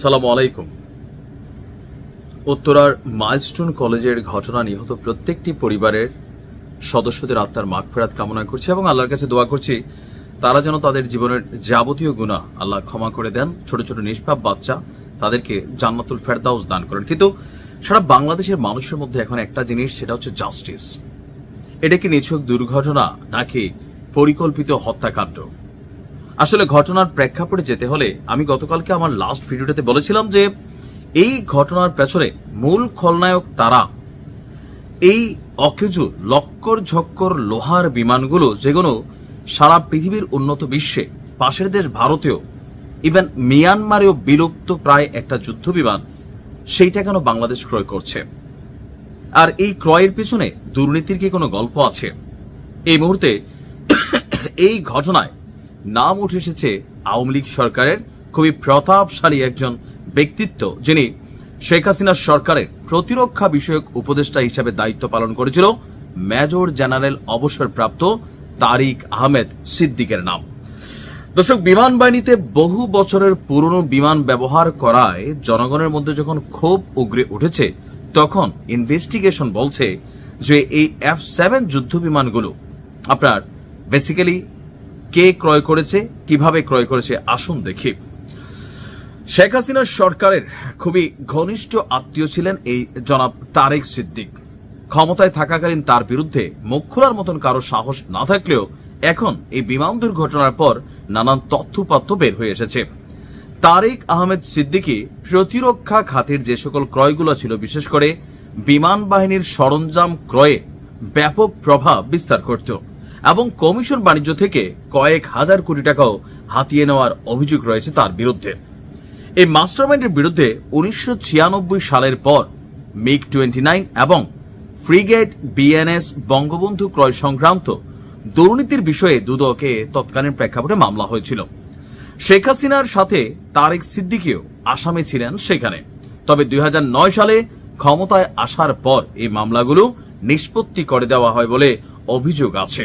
সালামু আলাইকুম। উত্তরার মাইলস্টোন কলেজের ঘটনা নিহত প্রত্যেকটি পরিবারের সদস্যদের আত্মার মাগফিরাত কামনা করছি এবং আল্লাহর কাছে দোয়া করছি তারা যেন তাদের জীবনের যাবতীয় গুনাহ আল্লাহ ক্ষমা করে দেন। ছোট ছোট নিষ্পাপ বাচ্চা তাদেরকে জান্নাতুল ফেরদাউস দান করেন। কিন্তু সারা বাংলাদেশের মানুষের মধ্যে এখন একটা জিনিস, সেটা হচ্ছে জাস্টিস। এটা কি নিছক দুর্ঘটনা নাকি পরিকল্পিত হত্যাকাণ্ড? আসলে ঘটনার প্রেক্ষাপটে যেতে হলে আমি গতকালকে আমার লাস্ট ভিডিওটাতে বলেছিলাম যে এই ঘটনার পেছনে মূল খলনায়ক তারা। এই অকেজো লক্কর ঝক্কর লোহার বিমানগুলো যেগুলো সারা পৃথিবীর উন্নত বিশ্বে, পাশের দেশ ভারতেও, ইভেন মিয়ানমারেও বিলুপ্ত প্রায় একটা যুদ্ধ বিমান, সেইটা কেন বাংলাদেশ ক্রয় করছে? আর এই ক্রয়ের পিছনে দুর্নীতির কি কোনো গল্প আছে? এই মুহূর্তে এই ঘটনায় নাম উঠে এসেছে আওয়ামী লীগ সরকারের খুবই প্রতাপশালী একজন ব্যক্তিত্ব, যিনি শেখ হাসিনার সরকারের প্রতিরক্ষা বিষয়ক উপদেষ্টা হিসেবে দায়িত্ব পালন করেছিল, মেজর জেনারেল অবসরপ্রাপ্ত তারিক আহমেদ সিদ্দিকের নাম। দর্শক, বিমান বাহিনীতে বহু বছরের পুরনো বিমান ব্যবহার করায় জনগণের মধ্যে যখন ক্ষোভ উগরে উঠেছে, তখন ইনভেস্টিগেশন বলছে যে এই F-7 যুদ্ধ বিমানগুলো আপনার বেসিক্যালি কে ক্রয় করেছে, কিভাবে ক্রয় করেছে, আসুন দেখি। শেখ হাসিনার সরকারের খুবই ঘনিষ্ঠ আত্মীয় ছিলেন এই জনাব তারেক সিদ্দিক। ক্ষমতায় থাকাকালীন তার বিরুদ্ধে মুখ খোলার মতন কারো সাহস না থাকলেও এখন এই বিমান দুর্ঘটনার পর নানান তথ্যপাত্য বের হয়ে এসেছে। তারেক আহমেদ সিদ্দিকী প্রতিরক্ষা খাতের যে সকল ক্রয়গুলো ছিল, বিশেষ করে বিমান বাহিনীর সরঞ্জাম ক্রয়ে ব্যাপক প্রভাব বিস্তার করত এবং কমিশন বাণিজ্য থেকে কয়েক হাজার কোটি টাকাও হাতিয়ে নেওয়ার অভিযোগ রয়েছে তার বিরুদ্ধে। এই মাস্টারমাইন্ডের বিরুদ্ধে 1996 সালের পর MiG-29 এবং ফ্রিগেট বিএনএস বঙ্গবন্ধু ক্রয় সংক্রান্ত দুর্নীতির বিষয়ে দুদকে তৎকালীন প্রেক্ষাপটে মামলা হয়েছিল। শেখ হাসিনার সাথে তারেক সিদ্দিকীও আসামি ছিলেন সেখানে। তবে 2009 সালে ক্ষমতায় আসার পর এই মামলাগুলো নিষ্পত্তি করে দেওয়া হয় বলে অভিযোগ আছে।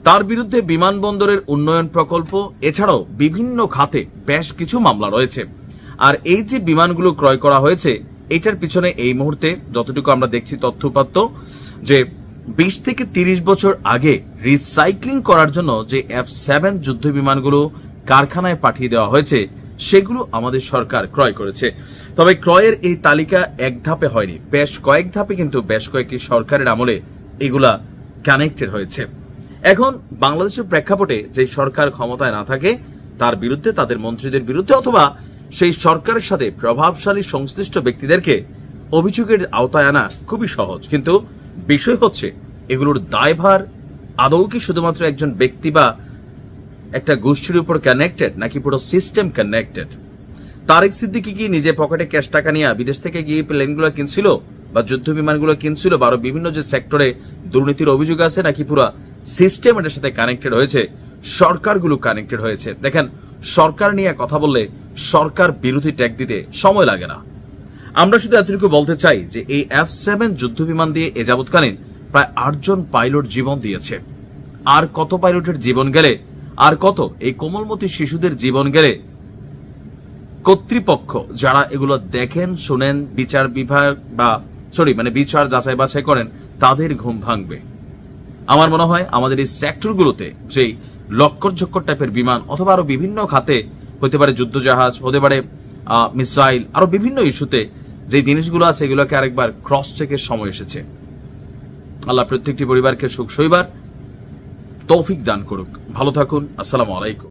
তার বিরুদ্ধে বিমানবন্দরের উন্নয়ন প্রকল্প এছাড়াও বিভিন্ন খাতে বেশ কিছু মামলা রয়েছে। আর এই যে বিমানগুলো ক্রয় করা হয়েছে, এটার পিছনে এই মুহূর্তে যতটুকু আমরা দেখছি তথ্যপাত্য, যে 20 থেকে 30 বছর আগে রিসাইক্লিং করার জন্য যে F-7 যুদ্ধ বিমানগুলো কারখানায় পাঠিয়ে দেওয়া হয়েছে, সেগুলো আমাদের সরকার ক্রয় করেছে। তবে ক্রয়ের এই তালিকা এক ধাপে হয়নি, বেশ কয়েক ধাপে কিন্তু বেশ কয়েকটি সরকারের আমলে এগুলা কানেক্টেড হয়েছে। এখন বাংলাদেশের প্রেক্ষাপটে যে সরকার ক্ষমতায় না থাকে, তার বিরুদ্ধে, তাদের মন্ত্রীদের বিরুদ্ধে অথবা সেই সরকারের সাথে প্রভাবশালী সংশ্লিষ্ট ব্যক্তিদেরকে অভিযোগের আওতায় আনা খুবই সহজ। কিন্তু বিষয় হচ্ছে এগুলোর দায়ভার আদৌ কি শুধুমাত্র একজন ব্যক্তি বা একটা গোষ্ঠীর উপর কানেক্টেড, নাকি পুরো সিস্টেম কানেক্টেড? তারেক সিদ্দিকী কি নিজে পকেটে ক্যাশ টাকা নিয়ে বিদেশ থেকে গিয়ে প্লেনগুলো কিনছিল বা যুদ্ধ বিমানগুলো কিনছিল, বা আরো বিভিন্ন যে সেক্টরে দুর্নীতির অভিযোগ আছে, নাকি পুরো সিস্টেম এটার সাথে কানেক্টেড হয়েছে, সরকারগুলো কানেক্টেড হয়েছে? দেখেন, সরকার নিয়ে কথা বললে সরকার বিরোধী ট্যাগ দিতে সময় লাগে না। আমরা শুধু এতটুকু বলতে চাই যে এই F-7 যুদ্ধ বিমান দিয়ে এ যাবৎকালীন প্রায় 8 জন পাইলট জীবন দিয়েছে। আর কত পাইলটের জীবন গেলে, আর কত এই কোমলমতি শিশুদের জীবন গেলে, কর্তৃপক্ষ যারা এগুলো দেখেন, শুনেন, বিচার বিভাগ বা বিচার যাচাই বাছাই করেন, তাদের ঘুম ভাঙবে। আমার মনে হয় আমাদের এই সেক্টরগুলোতে যেই লক্কর ঝক্কর টাইপের বিমান অথবা আরো বিভিন্ন খাতে, হতে পারে যুদ্ধজাহাজ, হতে পারে মিসাইল, আরো বিভিন্ন ইস্যুতে যে জিনিসগুলো আছে, এগুলোকে আরেকবার ক্রস চেকের সময় এসেছে। আল্লাহ প্রত্যেকটি পরিবারকে সুখ সইবার তৌফিক দান করুক। ভালো থাকুন। আসসালামু আলাইকুম।